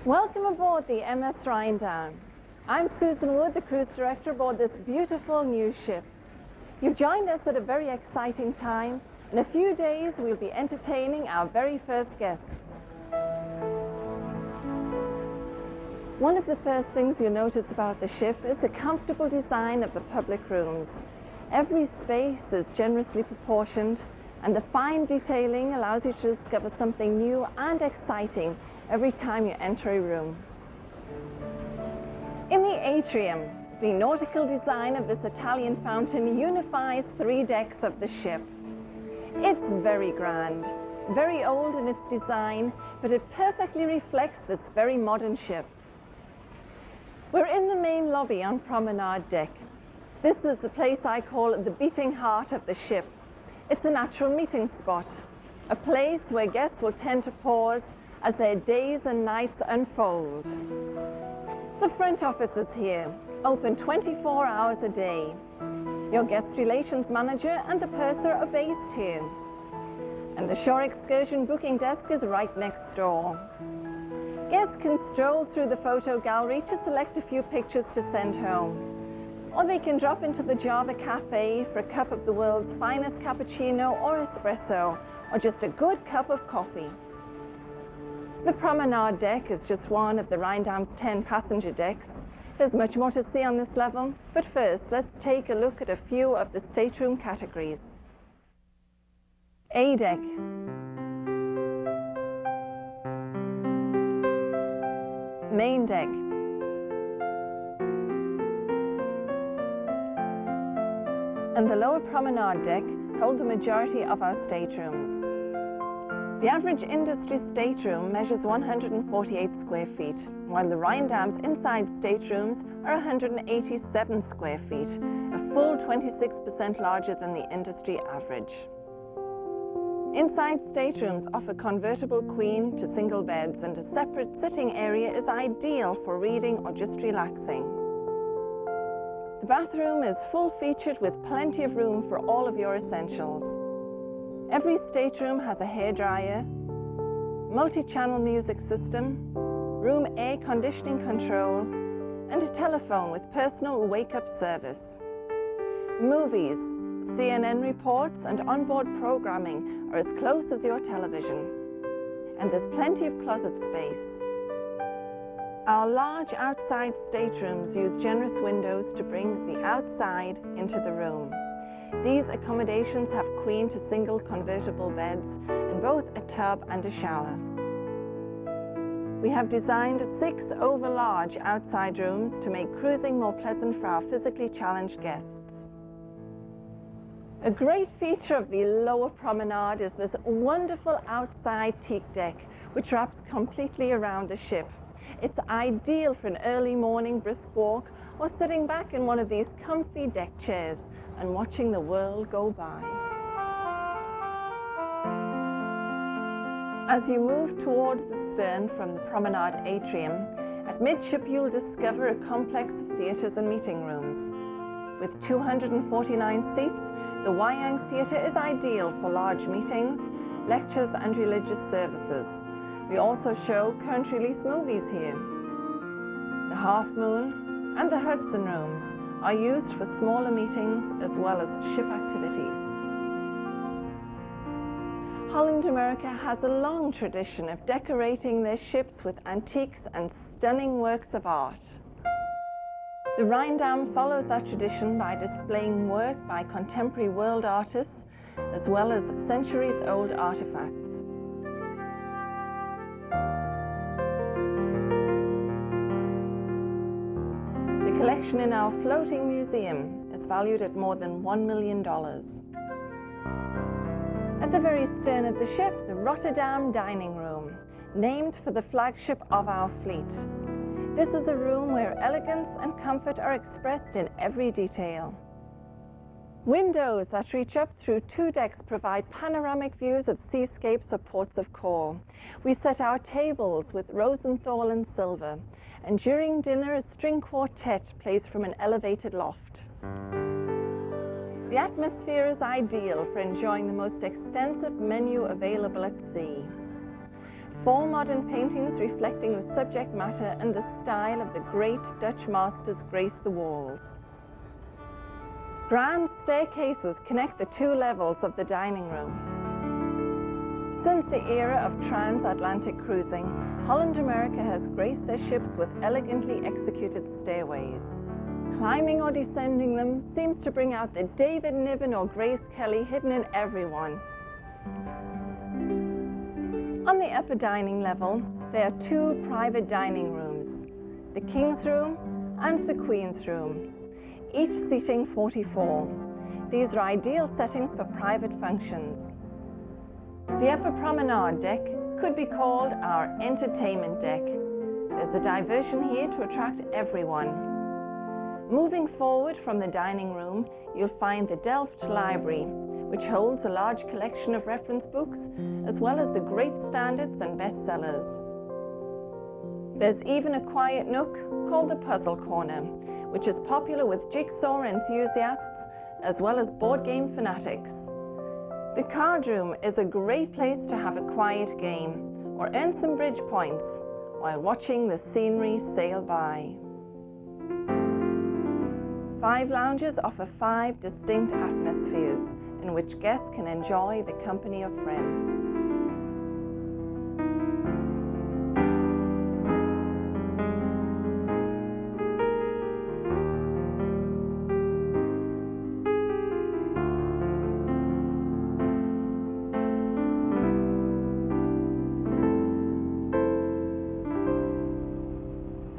Welcome aboard the MS Ryndam. I'm Susan Wood, the cruise director aboard this beautiful new ship. You've joined us at a very exciting time. In a few days, we'll be entertaining our very first guests. One of the first things you'll notice about the ship is the comfortable design of the public rooms. Every space is generously proportioned, and the fine detailing allows you to discover something new and exciting every time you enter a room. In the atrium, the nautical design of this Italian fountain unifies 3 decks of the ship. It's very grand, very old in its design, but it perfectly reflects this very modern ship. We're in the main lobby on Promenade Deck. This is the place I call the beating heart of the ship. It's a natural meeting spot, a place where guests will tend to pause as their days and nights unfold. The front office is here, open 24 hours a day. Your guest relations manager and the purser are based here. And the shore excursion booking desk is right next door. Guests can stroll through the photo gallery to select a few pictures to send home. Or they can drop into the Java Cafe for a cup of the world's finest cappuccino or espresso, or just a good cup of coffee. The Promenade Deck is just one of the Ryndam's 10 passenger decks. There's much more to see on this level, but first let's take a look at a few of the stateroom categories. A Deck. Main Deck. And the lower Promenade Deck hold the majority of our staterooms. The average industry stateroom measures 148 square feet, while the Ryndam's inside staterooms are 187 square feet, a full 26% larger than the industry average. Inside staterooms offer convertible queen to single beds, and a separate sitting area is ideal for reading or just relaxing. The bathroom is full-featured with plenty of room for all of your essentials. Every stateroom has a hairdryer, multi-channel music system, room air conditioning control, and a telephone with personal wake-up service. Movies, CNN reports, and onboard programming are as close as your television. And there's plenty of closet space. Our large outside staterooms use generous windows to bring the outside into the room. These accommodations have queen to single convertible beds and both a tub and a shower. We have designed 6 over-large outside rooms to make cruising more pleasant for our physically challenged guests. A great feature of the lower promenade is this wonderful outside teak deck, which wraps completely around the ship. It's ideal for an early morning brisk walk or sitting back in one of these comfy deck chairs and watching the world go by. As you move toward the stern from the promenade atrium, at midship you'll discover a complex of theatres and meeting rooms. With 249 seats, the Wayang Theatre is ideal for large meetings, lectures and religious services. We also show current release movies here. The Half Moon and the Hudson Rooms are used for smaller meetings as well as ship activities. Holland, America has a long tradition of decorating their ships with antiques and stunning works of art. The Ryndam follows that tradition by displaying work by contemporary world artists as well as centuries-old artifacts. The collection in our floating museum is valued at more than $1 million. At the very stern of the ship, the Rotterdam dining room, named for the flagship of our fleet. This is a room where elegance and comfort are expressed in every detail. Windows that reach up through 2 decks provide panoramic views of seascapes or ports of call. We set our tables with Rosenthal and silver, and during dinner a string quartet plays from an elevated loft. The atmosphere is ideal for enjoying the most extensive menu available at sea. 4 modern paintings reflecting the subject matter and the style of the great Dutch masters grace the walls. Grand staircases connect the 2 levels of the dining room. Since the era of transatlantic cruising, Holland America has graced their ships with elegantly executed stairways. Climbing or descending them seems to bring out the David Niven or Grace Kelly hidden in everyone. On the upper dining level, there are 2 private dining rooms, the King's Room and the Queen's Room, each seating 44. These are ideal settings for private functions. The upper promenade deck could be called our entertainment deck. There's a diversion here to attract everyone. Moving forward from the dining room, you'll find the Delft Library, which holds a large collection of reference books, as well as the great standards and bestsellers. There's even a quiet nook called the Puzzle Corner, which is popular with jigsaw enthusiasts, as well as board game fanatics. The card room is a great place to have a quiet game, or earn some bridge points, while watching the scenery sail by. 5 lounges offer 5 distinct atmospheres, in which guests can enjoy the company of friends.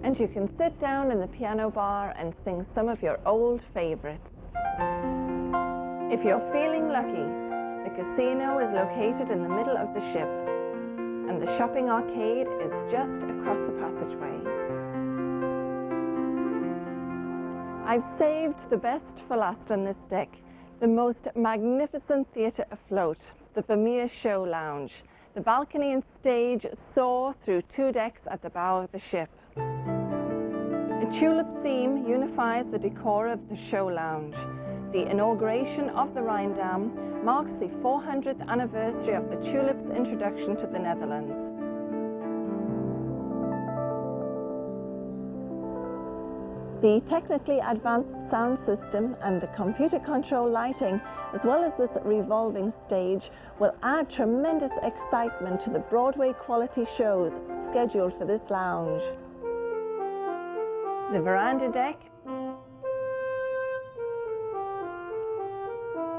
And you can sit down in the piano bar and sing some of your old favorites. If you're feeling lucky, the casino is located in the middle of the ship, and the shopping arcade is just across the passageway. I've saved the best for last on this deck, the most magnificent theatre afloat, the Vermeer Show Lounge. The balcony and stage soar through 2 decks at the bow of the ship. A tulip theme unifies the decor of the show lounge. The inauguration of the Ryndam marks the 400th anniversary of the tulip's introduction to the Netherlands. The technically advanced sound system and the computer control lighting, as well as this revolving stage, will add tremendous excitement to the Broadway quality shows scheduled for this lounge. The veranda deck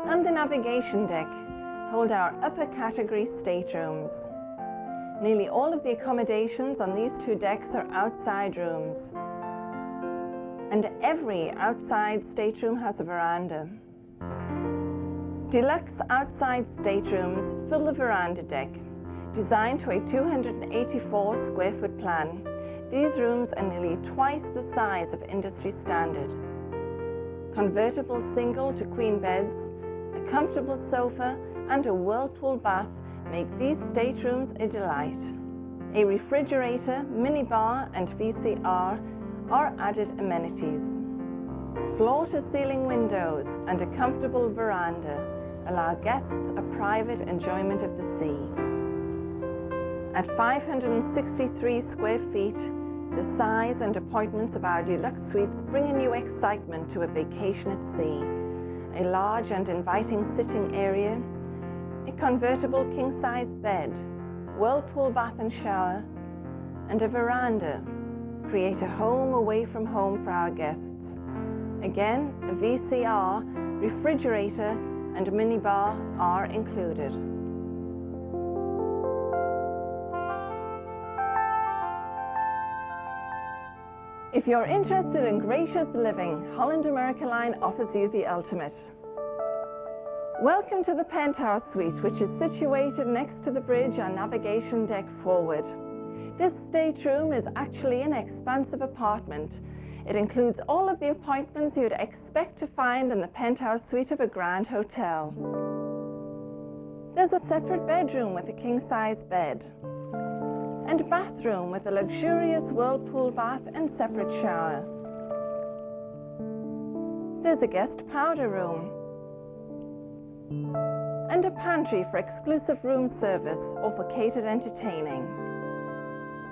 and the navigation deck hold our upper category staterooms. Nearly all of the accommodations on these 2 decks are outside rooms, and every outside stateroom has a veranda. Deluxe outside staterooms fill the veranda deck. Designed to a 284 square foot plan, these rooms are nearly twice the size of industry standard. Convertible single to queen beds, a comfortable sofa and a whirlpool bath make these staterooms a delight. A refrigerator, minibar and VCR are added amenities. Floor-to-ceiling windows and a comfortable veranda allow guests a private enjoyment of the sea. At 563 square feet, the size and appointments of our deluxe suites bring a new excitement to a vacation at sea. A large and inviting sitting area, a convertible king-size bed, whirlpool bath and shower, and a veranda create a home away from home for our guests. Again, a VCR, refrigerator, and minibar are included. If you're interested in gracious living, Holland America Line offers you the ultimate. Welcome to the penthouse suite, which is situated next to the bridge on navigation deck forward. This stateroom is actually an expansive apartment. It includes all of the appointments you'd expect to find in the penthouse suite of a grand hotel. There's a separate bedroom with a king-size bed, and bathroom with a luxurious whirlpool bath and separate shower. There's a guest powder room and a pantry for exclusive room service or for catered entertaining.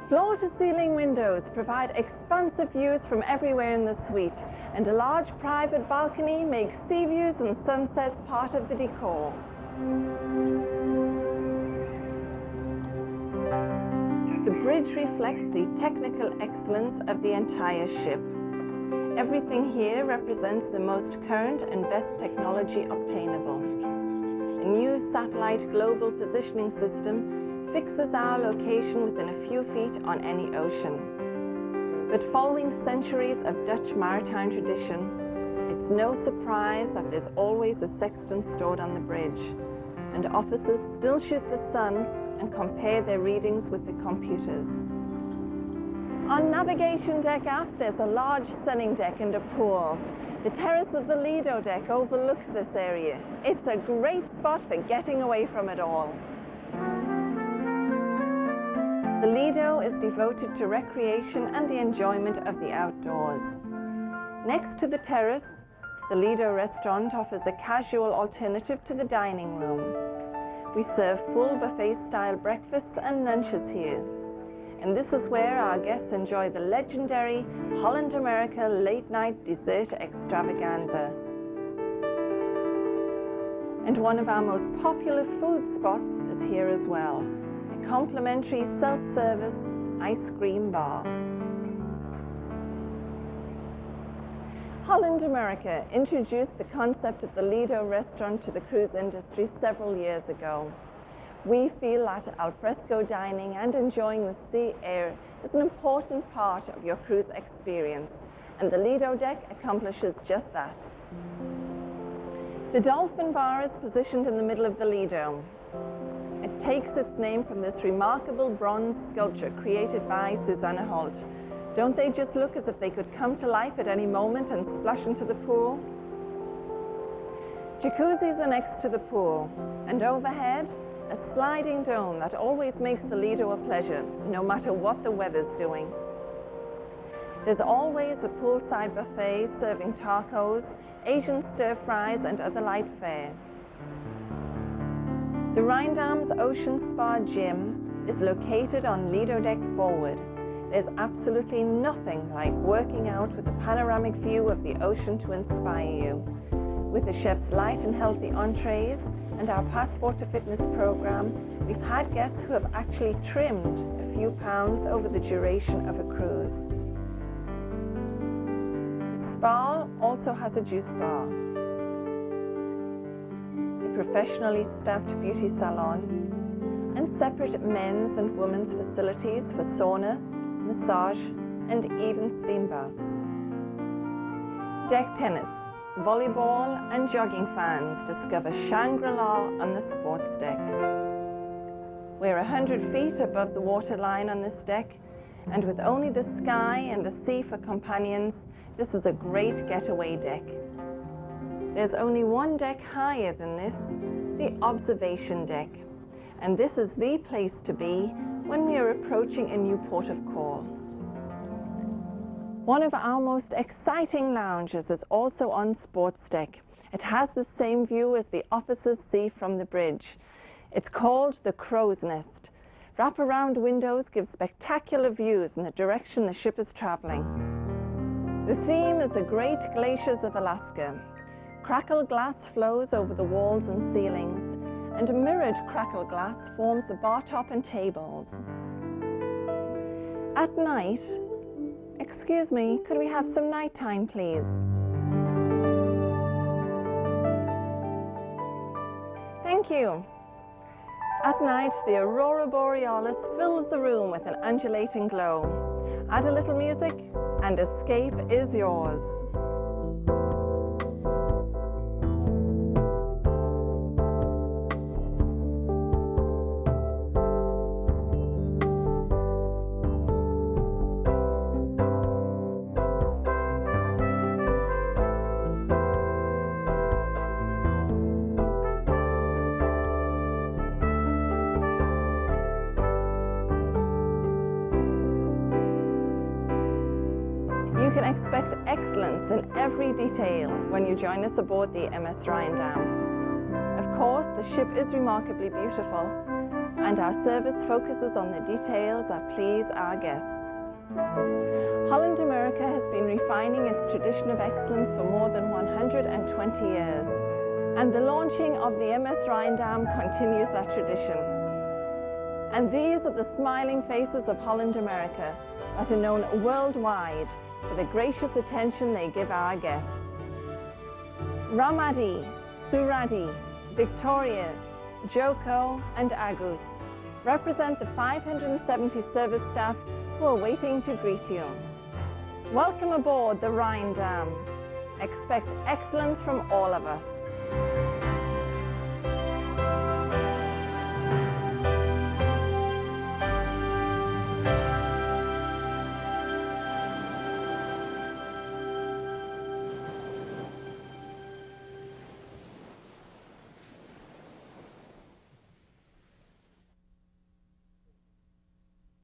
Floor-to-ceiling windows provide expansive views from everywhere in the suite, and a large private balcony makes sea views and sunsets part of the decor. The bridge reflects the technical excellence of the entire ship. Everything here represents the most current and best technology obtainable. A new satellite global positioning system fixes our location within a few feet on any ocean. But following centuries of Dutch maritime tradition, it's no surprise that there's always a sextant stored on the bridge, and officers still shoot the sun and compare their readings with the computers. On navigation deck aft, there's a large sunning deck and a pool. The terrace of the Lido deck overlooks this area. It's a great spot for getting away from it all. The Lido is devoted to recreation and the enjoyment of the outdoors. Next to the terrace, the Lido restaurant offers a casual alternative to the dining room. We serve full buffet-style breakfasts and lunches here. And this is where our guests enjoy the legendary Holland America late-night dessert extravaganza. And one of our most popular food spots is here as well. Complimentary self-service ice cream bar. Holland America introduced the concept of the Lido restaurant to the cruise industry several years ago. We feel that alfresco dining and enjoying the sea air is an important part of your cruise experience, and the Lido deck accomplishes just that. The Dolphin Bar is positioned in the middle of the Lido. It takes its name from this remarkable bronze sculpture created by Susanna Holt. Don't they just look as if they could come to life at any moment and splash into the pool? Jacuzzis are next to the pool, and overhead, a sliding dome that always makes the Lido a pleasure, no matter what the weather's doing. There's always a poolside buffet serving tacos, Asian stir-fries, and other light fare. The Ryndam's Ocean Spa Gym is located on Lido Deck Forward. There's absolutely nothing like working out with a panoramic view of the ocean to inspire you. With the chef's light and healthy entrees and our Passport to Fitness program, we've had guests who have actually trimmed a few pounds over the duration of a cruise. The spa also has a juice bar, professionally staffed beauty salon, and separate men's and women's facilities for sauna, massage, and even steam baths. Deck tennis, volleyball, and jogging fans discover Shangri-La on the sports deck. We're 100 feet above the waterline on this deck, and with only the sky and the sea for companions, this is a great getaway deck. There's only one deck higher than this, the observation deck, and this is the place to be when we are approaching a new port of call. One of our most exciting lounges is also on sports deck. It has the same view as the officers see from the bridge. It's called the Crow's Nest. Wraparound windows give spectacular views in the direction the ship is traveling. The theme is the Great Glaciers of Alaska. Crackle glass flows over the walls and ceilings, and a mirrored crackle glass forms the bar top and tables. At night, excuse me, could we have some nighttime, please? Thank you. At night, the aurora borealis fills the room with an undulating glow. Add a little music, and escape is yours. You can expect excellence in every detail when you join us aboard the MS Ryndam. Of course, the ship is remarkably beautiful, and our service focuses on the details that please our guests. Holland America has been refining its tradition of excellence for more than 120 years, and the launching of the MS Ryndam continues that tradition. And these are the smiling faces of Holland America that are known worldwide for the gracious attention they give our guests. Ramadi, Suradi, Victoria, Joko and Agus represent the 570 service staff who are waiting to greet you. Welcome aboard the Ryndam. Expect excellence from all of us.